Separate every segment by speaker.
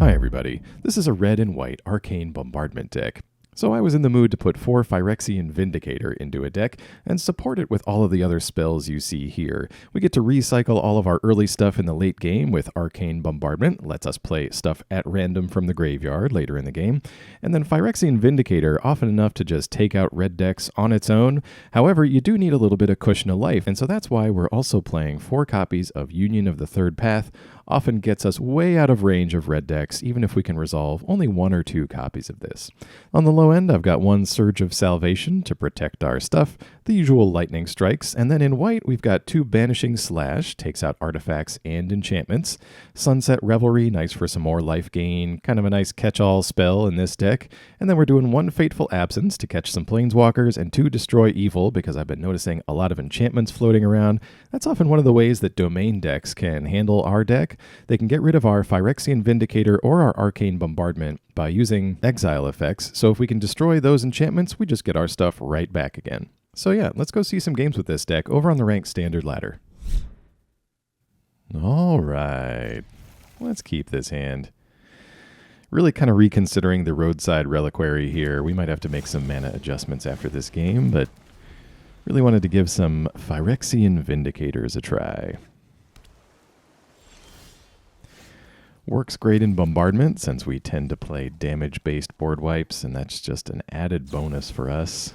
Speaker 1: Hi everybody, this is a red and white Arcane Bombardment deck. So I was in the mood to put 4 Phyrexian Vindicator into a deck and support it with all of the other spells you see here. We get to recycle all of our early stuff in the late game with Arcane Bombardment, lets us play stuff at random from the graveyard later in the game, and then Phyrexian Vindicator, often enough to just take out red decks on its own. However, you do need a little bit of cushion of life, and so that's why we're also playing 4 copies of Union of the Third Path. Often gets us way out of range of red decks, even if we can resolve only 1 or 2 copies of this. On the low end, I've got 1 Surge of Salvation to protect our stuff, the usual lightning strikes, and then in white, we've got 2 Banishing Slash, takes out artifacts and enchantments, Sunset Revelry, nice for some more life gain, kind of a nice catch-all spell in this deck, and then we're doing 1 Fateful Absence to catch some Planeswalkers, and 2 Destroy Evil, because I've been noticing a lot of enchantments floating around. That's often one of the ways that domain decks can handle our deck. They can get rid of our Phyrexian Vindicator or our Arcane Bombardment by using exile effects, so if we can destroy those enchantments, we just get our stuff right back again. So yeah, let's go see some games with this deck over on the ranked standard ladder. Alright, let's keep this hand. Really kind of reconsidering the Roadside Reliquary here. We might have to make some mana adjustments after this game, but really wanted to give some Phyrexian Vindicators a try. Works great in Bombardment, since we tend to play damage-based board wipes, and that's just an added bonus for us.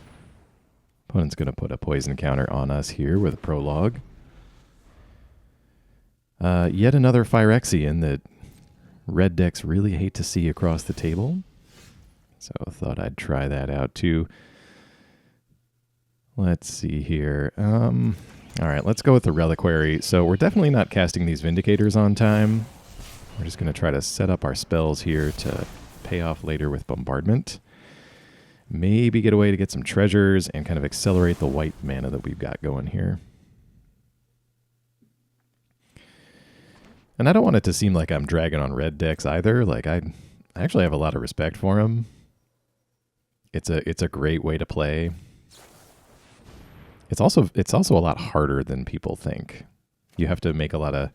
Speaker 1: Opponent's going to put a poison counter on us here with a prologue. Yet another Phyrexian that red decks really hate to see across the table. So I thought I'd try that out too. Let's see here. All right, let's go with the Reliquary. So we're definitely not casting these Vindicators on time. We're just going to try to set up our spells here to pay off later with Bombardment. Maybe get away to get some treasures and kind of accelerate the white mana that we've got going here. And I don't want it to seem like I'm dragging on red decks either. Like I actually have a lot of respect for them. It's a great way to play. It's also a lot harder than people think. You have to make a lot of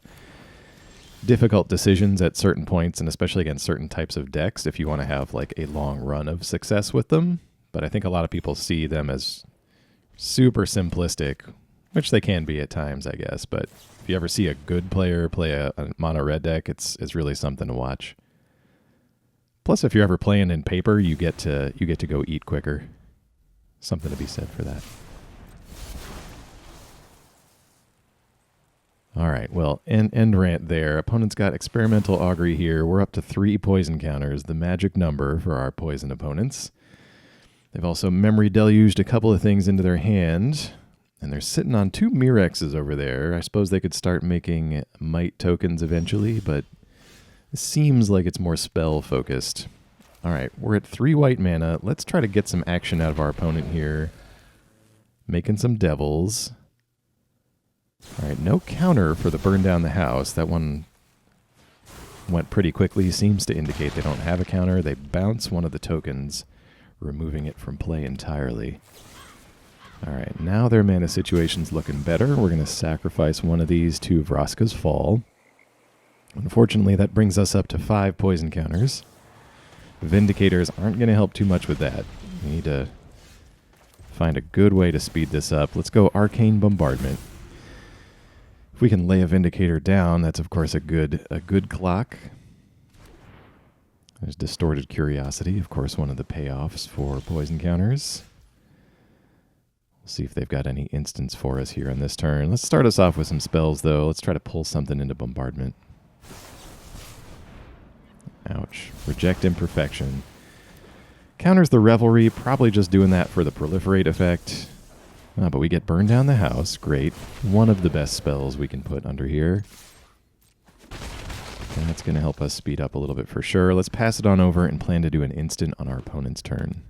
Speaker 1: difficult decisions at certain points, and especially against certain types of decks if you want to have like a long run of success with them. But I think a lot of people see them as super simplistic, which they can be at times, I guess. But if you ever see a good player play a mono red deck, it's really something to watch. Plus, if you're ever playing in paper, you get to go eat quicker. Something to be said for that. All right, well, end rant there. Opponent's got Experimental Augury here. We're up to 3 poison counters, the magic number for our poison opponents. They've also Memory Deluged a couple of things into their hand, and they're sitting on 2 Mirexes over there. I suppose they could start making Might tokens eventually, but it seems like it's more spell-focused. All right, we're at 3 white mana. Let's try to get some action out of our opponent here. Making some devils. All right, no counter for the Burn Down the House. That one went pretty quickly. Seems to indicate they don't have a counter. They bounce one of the tokens, removing it from play entirely. All right, now their mana situation's looking better. We're going to sacrifice one of these to Vraska's Fall. Unfortunately, that brings us up to 5 poison counters. Vindicators aren't going to help too much with that. We need to find a good way to speed this up. Let's go Arcane Bombardment. If we can lay a Vindicator down, that's of course a good clock. There's Distorted Curiosity, of course one of the payoffs for poison counters. We'll see if they've got any instants for us here on this turn. Let's start us off with some spells though. Let's try to pull something into Bombardment. Ouch. Reject Imperfection. Counters the Revelry, probably just doing that for the Proliferate effect. But we get Burn Down the House. Great. One of the best spells we can put under here. And that's going to help us speed up a little bit for sure. Let's pass it on over and plan to do an instant on our opponent's turn.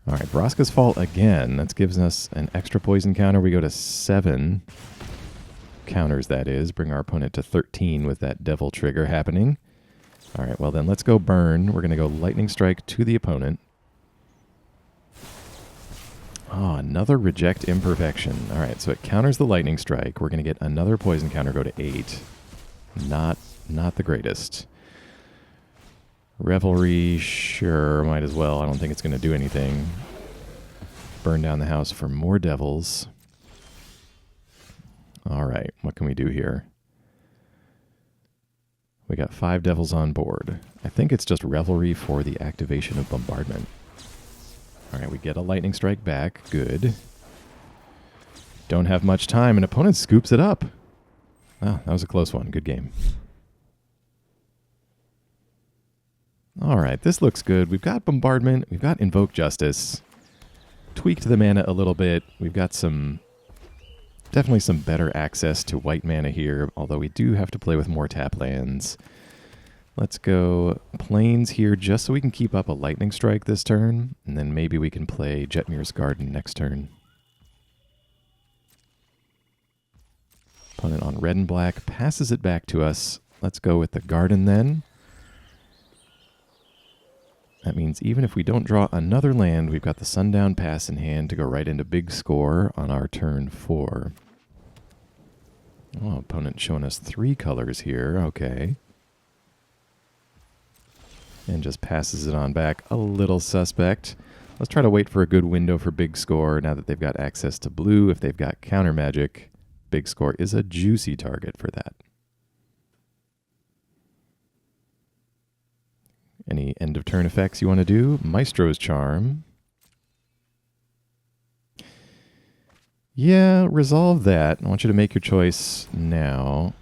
Speaker 1: All right, Vraska's Fall again. That gives us an extra poison counter. We go to 7 counters, that is. Bring our opponent to 13 with that Devil trigger happening. All right, well then let's go Burn. We're going to go Lightning Strike to the opponent. Oh, another Reject Imperfection. All right, so it counters the Lightning Strike. We're going to get another poison counter, go to 8. Not the greatest. Revelry, sure, might as well. I don't think it's going to do anything. Burn down the house for more devils. All right, what can we do here? We got 5 devils on board. I think it's just Revelry for the activation of Bombardment. All right, we get a Lightning Strike back. Good. Don't have much time, and opponent scoops it up. Oh, that was a close one. Good game. All right, this looks good. We've got Bombardment. We've got Invoke Justice. Tweaked the mana a little bit. We've got definitely some better access to white mana here, although we do have to play with more tap lands. Let's go Plains here just so we can keep up a Lightning Strike this turn, and then maybe we can play Jetmir's Garden next turn. Opponent on red and black passes it back to us. Let's go with the Garden then. That means even if we don't draw another land, we've got the Sundown Pass in hand to go right into big score on our turn 4. Oh, opponent showing us 3 colors here. Okay. And just passes it on back. A little suspect. Let's try to wait for a good window for big score now that they've got access to blue. If they've got counter magic, big score is a juicy target for that. Any end of turn effects you want to do? Maestro's Charm. Yeah, resolve that. I want you to make your choice now.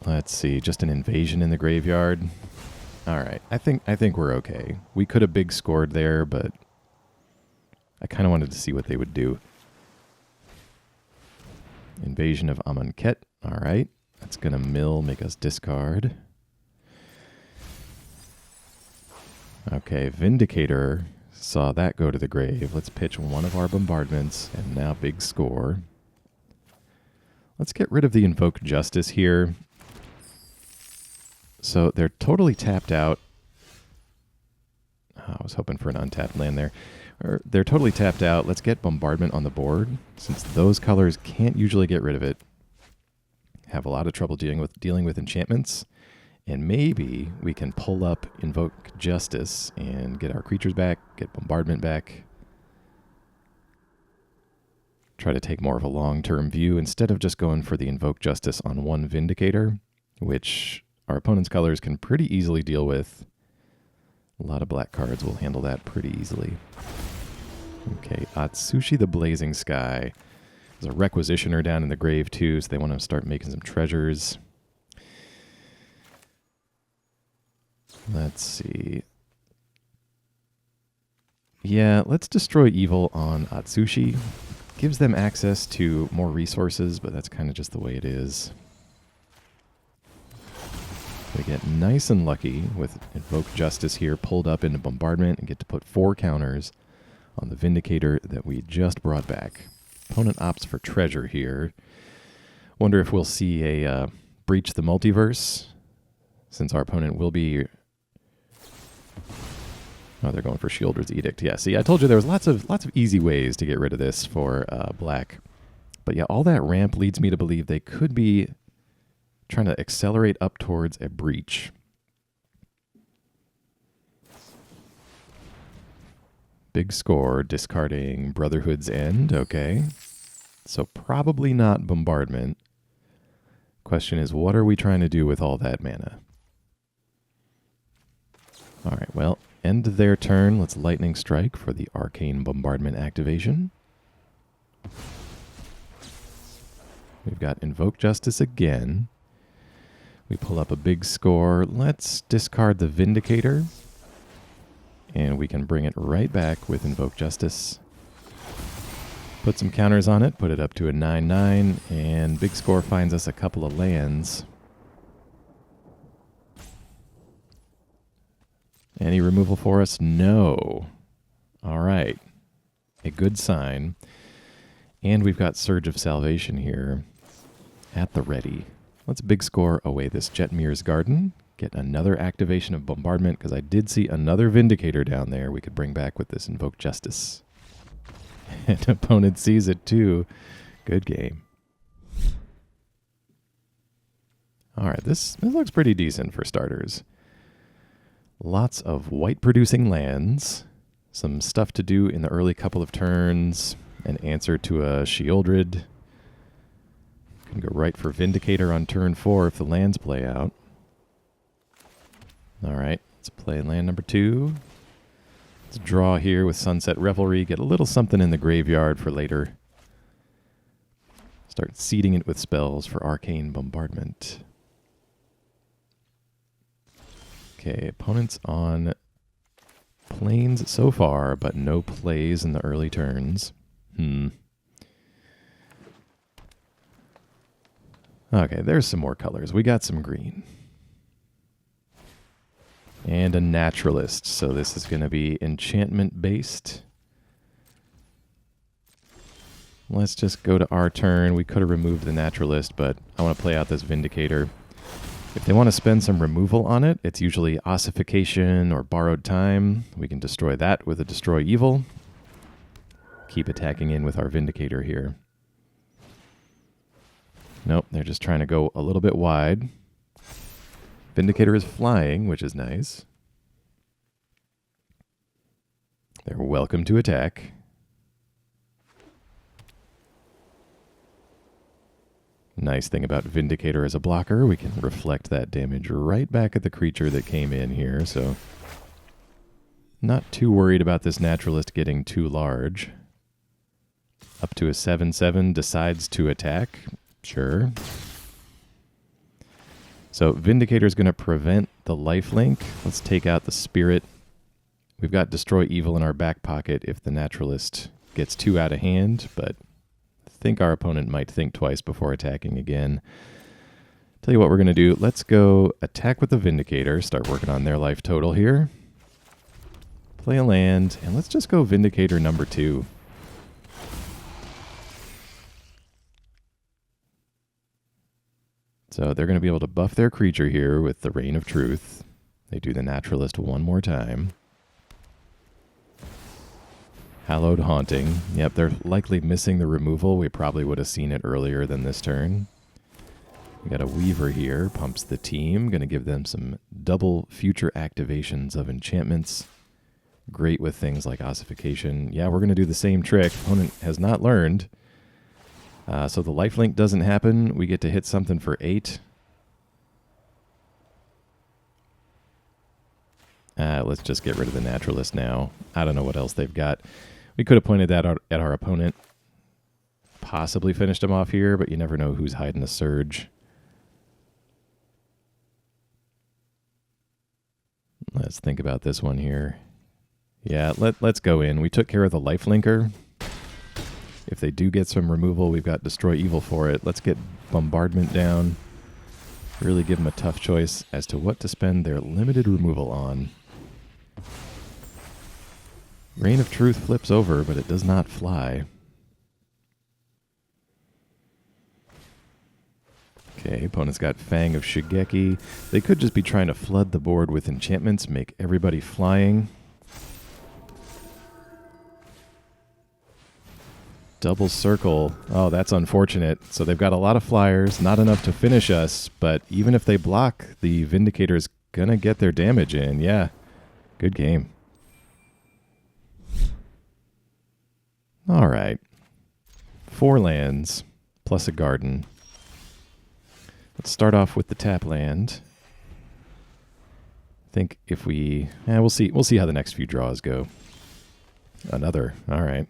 Speaker 1: Let's see, just an invasion in the graveyard. All right, I think we're okay. We could have big scored there, but I kind of wanted to see what they would do. Invasion of Amonkhet. All right. That's going to mill, make us discard. Okay, Vindicator saw that go to the grave. Let's pitch one of our bombardments, and now big score. Let's get rid of the Invoke Justice here. So they're totally tapped out. Oh, I was hoping for an untapped land there. They're totally tapped out. Let's get Bombardment on the board, since those colors can't usually get rid of it. Have a lot of trouble dealing with enchantments, and maybe we can pull up Invoke Justice and get our creatures back, get Bombardment back. Try to take more of a long-term view instead of just going for the Invoke Justice on one Vindicator, which our opponent's colors can pretty easily deal with. A lot of black cards will handle that pretty easily. Okay, Atsushi the Blazing Sky. There's a Requisitioner down in the grave, too, so they want to start making some treasures. Let's see. Yeah, let's destroy evil on Atsushi. Gives them access to more resources, but that's kind of just the way it is. They get nice and lucky with Invoke Justice here pulled up into Bombardment and get to put 4 counters on the Vindicator that we just brought back. Opponent opts for treasure here. Wonder if we'll see a Breach the Multiverse, since our opponent will be... Oh, they're going for Shielder's Edict. Yeah, see, I told you there was lots of easy ways to get rid of this for black. But yeah, all that ramp leads me to believe they could be trying to accelerate up towards a Breach. Big score, discarding Brotherhood's End. Okay. So probably not Bombardment. Question is, what are we trying to do with all that mana? All right, well, end their turn. Let's Lightning Strike for the Arcane Bombardment activation. We've got Invoke Justice again. We pull up a big score. Let's discard the Vindicator. And we can bring it right back with Invoke Justice. Put some counters on it, put it up to a 9/9, and big score finds us a couple of lands. Any removal for us? No. All right. A good sign. And we've got Surge of Salvation here at the ready. Let's big score away this Jetmir's Garden. Get another activation of Bombardment, because I did see another Vindicator down there we could bring back with this Invoke Justice. And opponent sees it too. Good game. All right, this looks pretty decent for starters. Lots of white-producing lands. Some stuff to do in the early couple of turns. An answer to a Sheoldred. Can go right for Vindicator on turn 4 if the lands play out. All right, let's play land number 2. Let's draw here with Sunset Revelry. Get a little something in the graveyard for later. Start seeding it with spells for Arcane Bombardment. Okay, opponents on planes so far, but no plays in the early turns. Okay, there's some more colors. We got some green. And a naturalist, so this is going to be enchantment-based. Let's just go to our turn. We could have removed the naturalist, but I want to play out this Vindicator. If they want to spend some removal on it, it's usually Ossification or Borrowed Time. We can destroy that with a Destroy Evil. Keep attacking in with our Vindicator here. Nope, they're just trying to go a little bit wide. Vindicator is flying, which is nice. They're welcome to attack. Nice thing about Vindicator as a blocker, we can reflect that damage right back at the creature that came in here, so not too worried about this naturalist getting too large. Up to a 7/7, decides to attack. Sure. So Vindicator's going to prevent the lifelink. Let's take out the spirit. We've got Destroy Evil in our back pocket if the naturalist gets too out of hand, but I think our opponent might think twice before attacking again. Tell you what we're going to do. Let's go attack with the Vindicator, start working on their life total here. Play a land, and let's just go Vindicator number 2. So they're going to be able to buff their creature here with the Reign of Truth. They do the Naturalist one more time. Hallowed Haunting. Yep, they're likely missing the removal. We probably would have seen it earlier than this turn. We got a Weaver here. Pumps the team. Going to give them some double future activations of enchantments. Great with things like Ossification. Yeah, we're going to do the same trick. Opponent has not learned. So the lifelink doesn't happen. We get to hit something for 8. Let's just get rid of the Naturalist now. I don't know what else they've got. We could have pointed that out at our opponent. Possibly finished him off here, but you never know who's hiding a Surge. Let's think about this one here. Yeah, let's go in. We took care of the lifelinker. If they do get some removal, we've got Destroy Evil for it. Let's get Bombardment down. Really give them a tough choice as to what to spend their limited removal on. Reign of Truth flips over, but it does not fly. Okay, opponent's got Fang of Shigeki. They could just be trying to flood the board with enchantments, make everybody flying. Double Circle. Oh, that's unfortunate. So they've got a lot of flyers, not enough to finish us, but even if they block, the Vindicator's gonna get their damage in. Yeah, good game. All right. 4 lands, plus a garden. Let's start off with the tap land. I think if we... we'll see how the next few draws go. Another. All right.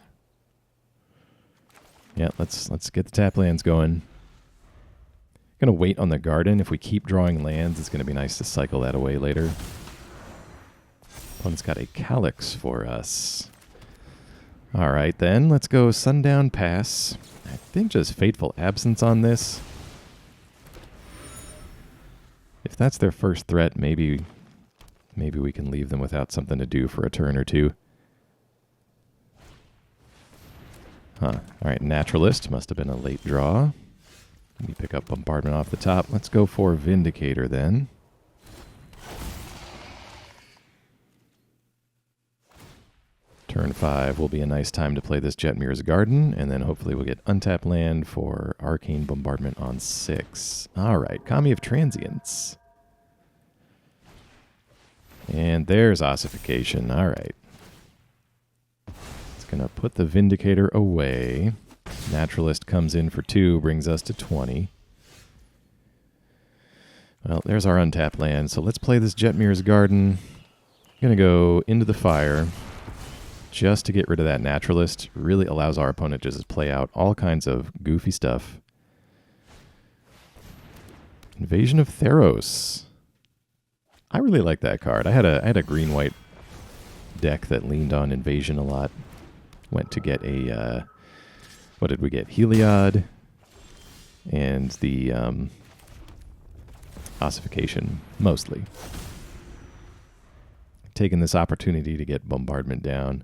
Speaker 1: Yeah, let's get the tap lands going. Gonna wait on the garden. If we keep drawing lands, it's gonna be nice to cycle that away later. Opponent's got a Calyx for us. All right, then let's go Sundown Pass. I think just Fateful Absence on this. If that's their first threat, maybe we can leave them without something to do for a turn or two. Huh. All right, Naturalist. Must have been a late draw. Let me pick up Bombardment off the top. Let's go for Vindicator then. Turn turn 5 will be a nice time to play this Jetmir's Garden, and then hopefully we'll get untapped land for Arcane Bombardment on 6. Alright, Kami of Transience. And there's Ossification. Alright. It's going to put the Vindicator away. Naturalist comes in for 2, brings us to 20. Well, there's our untapped land, so let's play this Jetmir's Garden. Going to go into the fire just to get rid of that Naturalist. Really allows our opponent to just play out all kinds of goofy stuff. Invasion of Theros. I really like that card. I had a green-white deck that leaned on Invasion a lot. Went to get a, what did we get? Heliod and the Ossification, mostly. Taking this opportunity to get Bombardment down.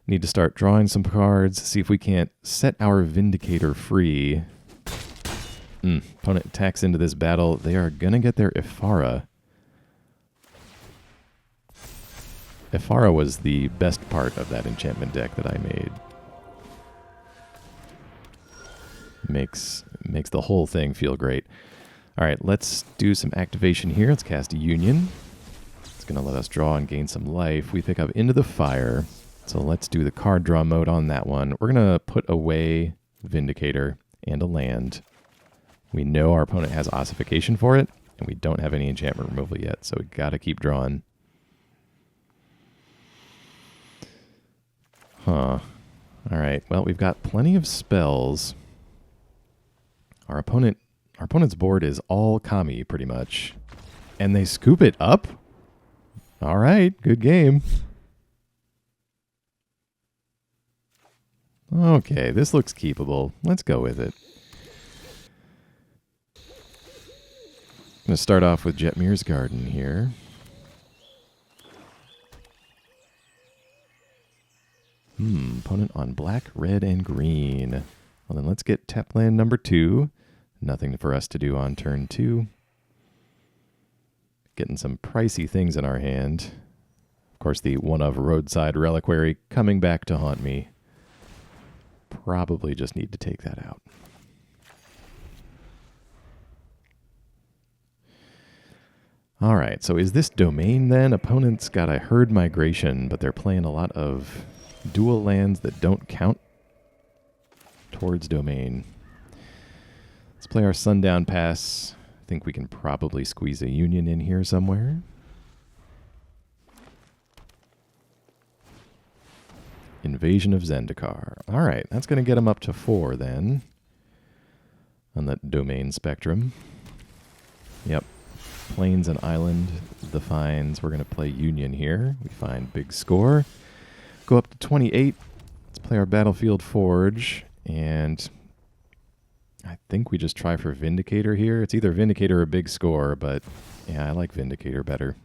Speaker 1: Need to start drawing some cards, see if we can't set our Vindicator free. Opponent attacks into this battle. They are going to get their Ifara. Ifara was the best part of that enchantment deck that I made. Makes the whole thing feel great. All right, let's do some activation here. Let's cast Union. It's going to let us draw and gain some life. We pick up Into the Fire. So let's do the card draw mode on that one. We're going to put away Vindicator and a land. We know our opponent has Ossification for it, and we don't have any enchantment removal yet, so we got to keep drawing. All right, well, we've got plenty of spells. Our opponent's board is all Kami, pretty much. And they scoop it up? All right, good game. Okay, this looks keepable. Let's go with it. I'm going to start off with Jetmir's Garden here. Opponent on black, red, and green. Well, then let's get tap land number 2. Nothing for us to do on turn 2. Getting some pricey things in our hand. Of course, the one of Roadside Reliquary coming back to haunt me. Probably just need to take that out. All right, so is this Domain then? Opponent's got a Herd Migration, but they're playing a lot of dual lands that don't count towards Domain. Let's play our Sundown Pass. I think we can probably squeeze a Union in here somewhere. Invasion of Zendikar. All right, that's going to get them up to 4 then on that Domain spectrum. Yep. Plains and Island, the finds. We're going to play Union here. We find big score. Go up to 28. Let's play our Battlefield Forge. And I think we just try for Vindicator here. It's either Vindicator or big score, but yeah, I like Vindicator better.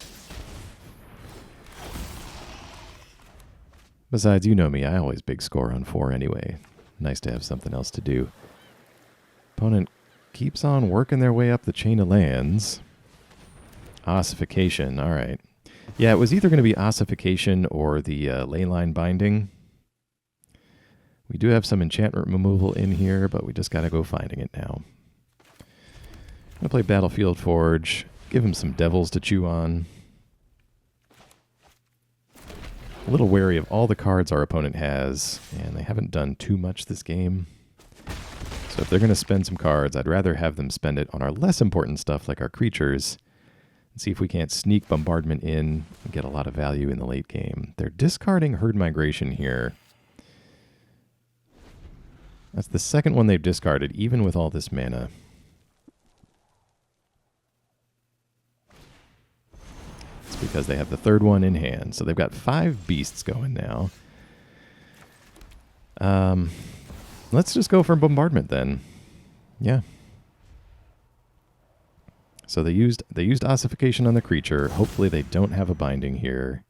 Speaker 1: Besides, you know me, I always big score on 4 anyway. Nice to have something else to do. Opponent keeps on working their way up the chain of lands. Ossification, all right. Yeah, it was either going to be Ossification or the Leyline Binding. We do have some enchantment removal in here, but we just got to go finding it now. I'm going to play Battlefield Forge, give him some devils to chew on. A little wary of all the cards our opponent has, and they haven't done too much this game. So if they're going to spend some cards, I'd rather have them spend it on our less important stuff like our creatures, and see if we can't sneak Bombardment in and get a lot of value in the late game. They're discarding Herd Migration here. That's the second one they've discarded, even with all this mana. It's because they have the third one in hand. So they've got 5 beasts going now. Let's just go for Bombardment then. Yeah. So they used Ossification on the creature. Hopefully they don't have a binding here.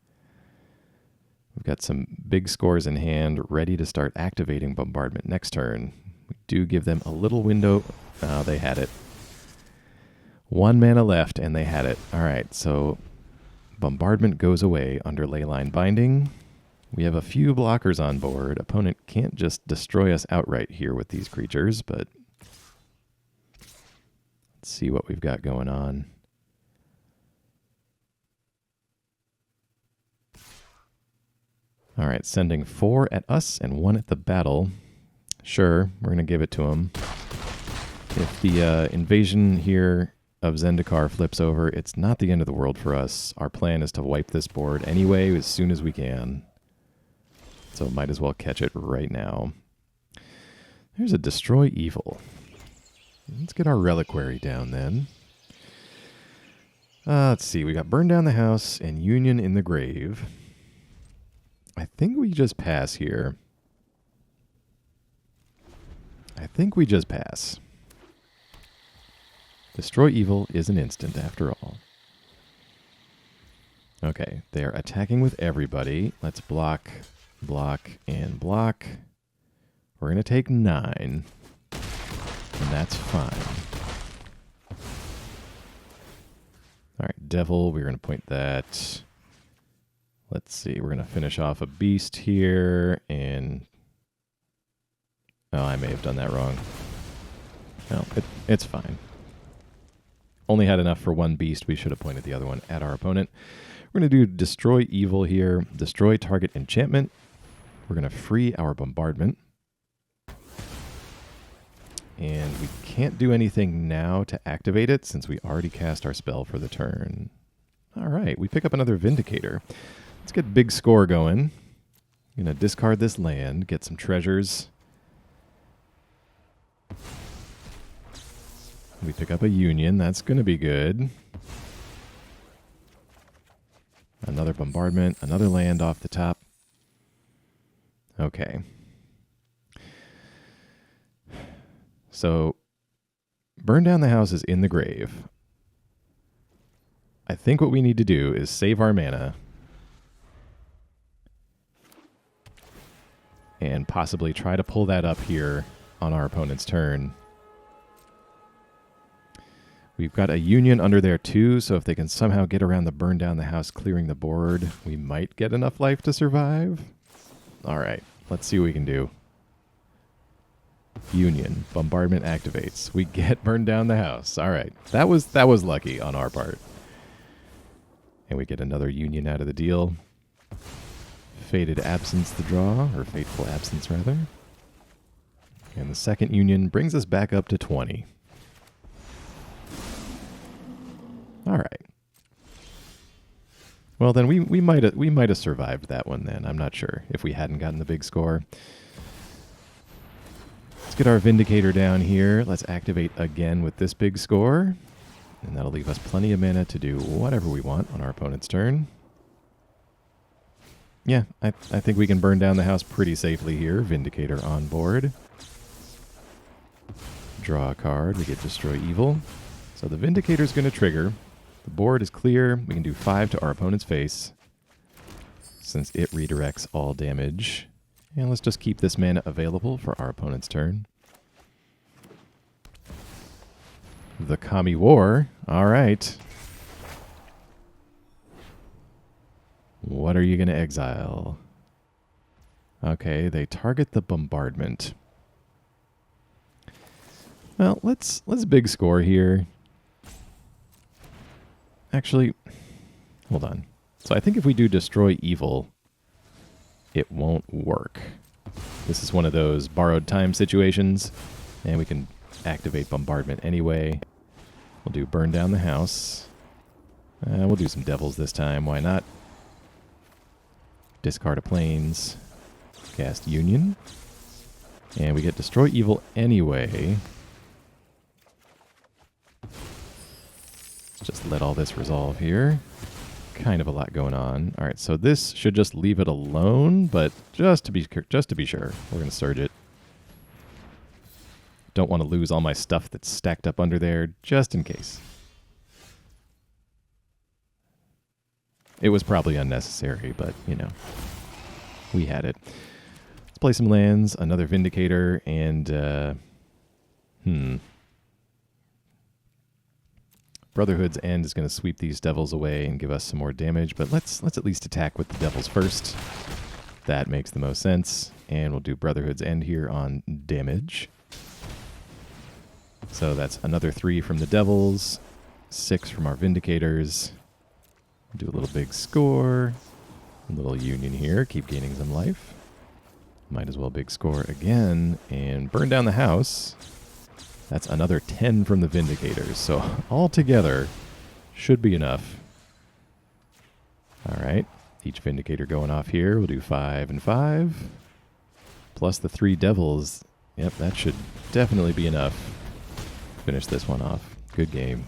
Speaker 1: We've got some big scores in hand, ready to start activating Bombardment next turn. We do give them a little window. Oh, they had it. 1 mana left, and they had it. All right, so Bombardment goes away under Leyline Binding. We have a few blockers on board. Opponent can't just destroy us outright here with these creatures, but let's see what we've got going on. All right, sending 4 at us and 1 at the battle. Sure, we're going to give it to him. If the invasion here of Zendikar flips over, it's not the end of the world for us. Our plan is to wipe this board anyway as soon as we can. So might as well catch it right now. There's a Destroy Evil. Let's get our Reliquary down then. Let's see, we got Burn Down the House and Union in the Grave. I think we just pass here. I think we just pass. Destroy Evil is an instant after all. Okay, they are attacking with everybody. Let's block, block, and block. We're going to take 9. And that's fine. All right, Devil, we're going to point that. Let's see, we're going to finish off a Beast here, and... Oh, I may have done that wrong. No, it's fine. Only had enough for 1 Beast. We should have pointed the other one at our opponent. We're going to do Destroy Evil here. Destroy target enchantment. We're going to free our bombardment. And we can't do anything now to activate it since we already cast our spell for the turn. All right, we pick up another Vindicator. Let's get big score going. I'm going to discard this land, get some treasures. We pick up a Union. That's going to be good. Another bombardment, another land off the top. Okay. So, Burn Down the House is in the grave. I think what we need to do is save our mana and possibly try to pull that up here on our opponent's turn. We've got a Union under there too, so if they can somehow get around the Burn Down the House clearing the board, we might get enough life to survive. All right, let's see what we can do. Union, bombardment activates. We get Burn Down the House. All right, that was lucky on our part. And we get another Union out of the deal. Fated Absence the draw, or Fateful Absence rather. And the second Union brings us back up to 20. All right. Well, then we might have survived that one then. I'm not sure if we hadn't gotten the big score. Let's get our Vindicator down here. Let's activate again with this big score. And that'll leave us plenty of mana to do whatever we want on our opponent's turn. Yeah, I think we can burn down the house pretty safely here. Vindicator on board. Draw a card. We get Destroy Evil. So the Vindicator's going to trigger. The board is clear. We can do 5 to our opponent's face, since it redirects all damage. And let's just keep this mana available for our opponent's turn. The Kami War. All right. What are you going to exile? Okay, they target the bombardment. Well, let's big score here. Actually, hold on. So I think if we do Destroy Evil, it won't work. This is one of those borrowed time situations, and we can activate bombardment anyway. We'll do Burn Down the House. We'll do some Devils this time. Why not? Discard a Plains. Cast Union. And we get Destroy Evil anyway. Let's just let all this resolve here. Kind of a lot going on. All right, so this should just leave it alone, but just to be sure, we're going to surge it. Don't want to lose all my stuff that's stacked up under there, just in case. It was probably unnecessary, but, you know, we had it. Let's play some lands, another Vindicator, and, Brotherhood's End is going to sweep these Devils away and give us some more damage, but let's at least attack with the Devils first. That makes the most sense. And we'll do Brotherhood's End here on damage. So that's another 3 from the Devils, 6 from our Vindicators. Do a little big score. A little union here. Keep gaining some life. Might as well big score again. And burn down the house. That's another 10 from the Vindicators. So all together should be enough. All right. Each Vindicator going off here. We'll do 5 and 5. Plus the 3 Devils. Yep, that should definitely be enough. Finish this one off. Good game.